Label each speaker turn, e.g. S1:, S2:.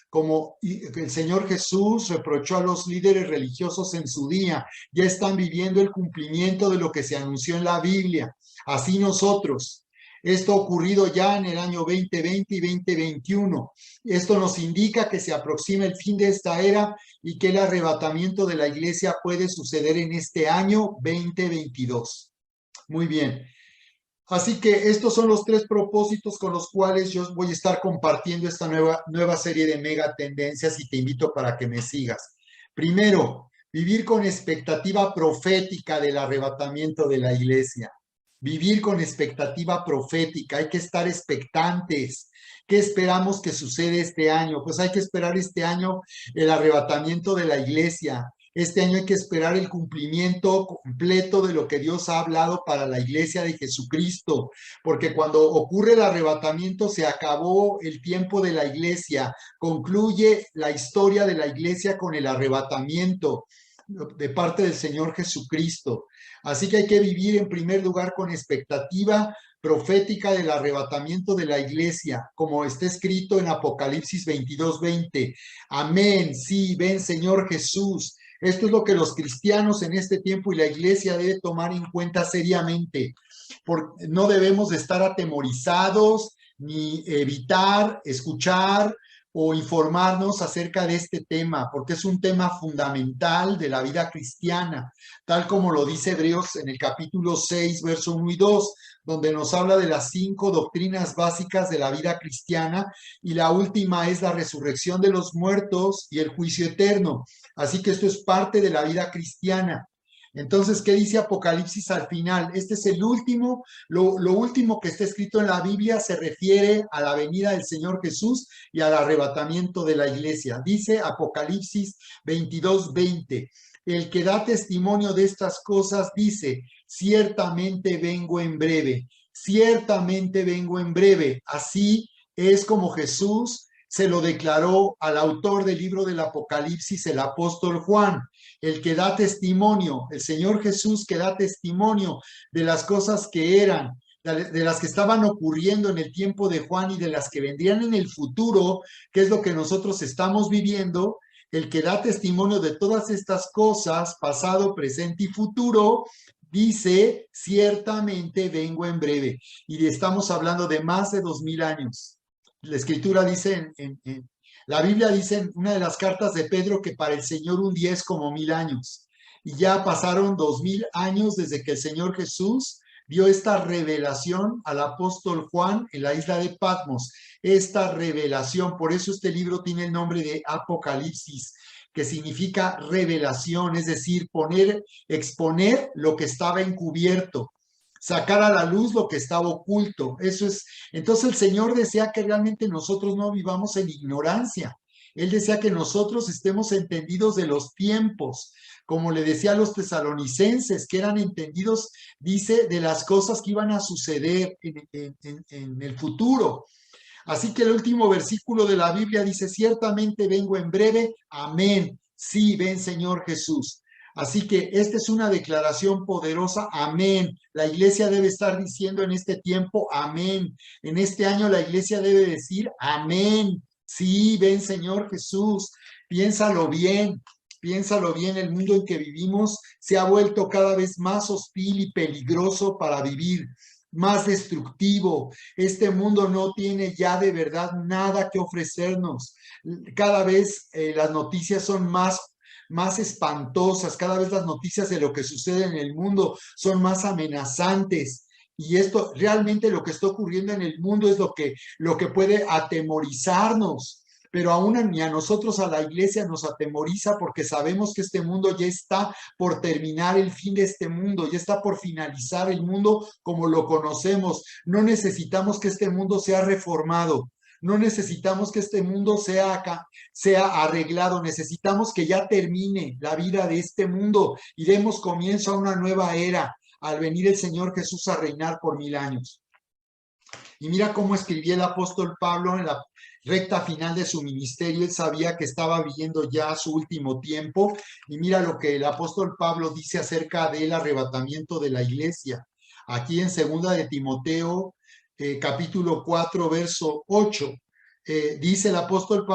S1: como el Señor Jesús reprochó a los líderes religiosos en su día. Ya están viviendo el cumplimiento de lo que se anunció en la Biblia. Así nosotros. Esto ha ocurrido ya en el año 2020 y 2021. Esto nos indica que se aproxima el fin de esta era y que el arrebatamiento de la iglesia puede suceder en este año 2022. Muy bien. Así que estos son los tres propósitos con los cuales yo voy a estar compartiendo esta nueva serie de mega tendencias y te invito para que me sigas. Primero, vivir con expectativa profética del arrebatamiento de la iglesia. Vivir con expectativa profética, hay que estar expectantes. ¿Qué esperamos que sucede este año? Pues hay que esperar este año el arrebatamiento de la iglesia. Este año hay que esperar el cumplimiento completo de lo que Dios ha hablado para la iglesia de Jesucristo, porque cuando ocurre el arrebatamiento se acabó el tiempo de la iglesia, concluye la historia de la iglesia con el arrebatamiento de parte del Señor Jesucristo. Así que hay que vivir en primer lugar con expectativa profética del arrebatamiento de la iglesia, como está escrito en Apocalipsis 22:20. Amén, sí, ven Señor Jesús. Esto es lo que los cristianos en este tiempo y la iglesia debe tomar en cuenta seriamente. No debemos de estar atemorizados ni evitar escuchar o informarnos acerca de este tema, porque es un tema fundamental de la vida cristiana, tal como lo dice Hebreos en el capítulo 6, verso 1 y 2, donde nos habla de las 5 doctrinas básicas de la vida cristiana, y la última es la resurrección de los muertos y el juicio eterno. Así que esto es parte de la vida cristiana. Entonces, ¿qué dice Apocalipsis al final? Este es el último, lo último que está escrito en la Biblia se refiere a la venida del Señor Jesús y al arrebatamiento de la iglesia. Dice Apocalipsis 22:20. El que da testimonio de estas cosas dice, ciertamente vengo en breve, ciertamente vengo en breve. Así es como Jesús se lo declaró al autor del libro del Apocalipsis, el apóstol Juan, el que da testimonio, el Señor Jesús que da testimonio de las cosas que eran, de las que estaban ocurriendo en el tiempo de Juan y de las que vendrían en el futuro, que es lo que nosotros estamos viviendo. El que da testimonio de todas estas cosas, pasado, presente y futuro, dice, ciertamente vengo en breve. Y estamos hablando de más de 2000 años. La escritura dice, la Biblia dice en una de las cartas de Pedro que para el Señor un día es como 1000 años. Y ya pasaron 2000 años desde que el Señor Jesús dio esta revelación al apóstol Juan en la isla de Patmos. Esta revelación, por eso este libro tiene el nombre de Apocalipsis, que significa revelación, es decir, exponer lo que estaba encubierto, sacar a la luz lo que estaba oculto. Eso es. Entonces el Señor desea que realmente nosotros no vivamos en ignorancia. Él desea que nosotros estemos entendidos de los tiempos, como le decía a los tesalonicenses, que eran entendidos, dice, de las cosas que iban a suceder en el futuro. Así que el último versículo de la Biblia dice, ciertamente vengo en breve, amén. Sí, ven Señor Jesús. Así que esta es una declaración poderosa, amén. La iglesia debe estar diciendo en este tiempo, amén. En este año la iglesia debe decir, amén. Sí, ven Señor Jesús. Piénsalo bien, piénsalo bien. El mundo en que vivimos se ha vuelto cada vez más hostil y peligroso para vivir, más destructivo. Este mundo no tiene ya de verdad nada que ofrecernos. Cada vez las noticias son más espantosas, cada vez las noticias de lo que sucede en el mundo son más amenazantes. Y esto realmente lo que está ocurriendo en el mundo es lo que puede atemorizarnos, pero aún ni a nosotros, a la iglesia, nos atemoriza porque sabemos que este mundo ya está por terminar, el fin de este mundo, ya está por finalizar el mundo como lo conocemos. No necesitamos que este mundo sea reformado. No necesitamos que este mundo sea arreglado, necesitamos que ya termine la vida de este mundo y demos comienzo a una nueva era al venir el Señor Jesús a reinar por 1000 años. Y mira cómo escribía el apóstol Pablo en la recta final de su ministerio. Él sabía que estaba viviendo ya su último tiempo y mira lo que el apóstol Pablo dice acerca del arrebatamiento de la iglesia. Aquí en 2 de Timoteo, capítulo 4, verso 8, dice el apóstol Pablo,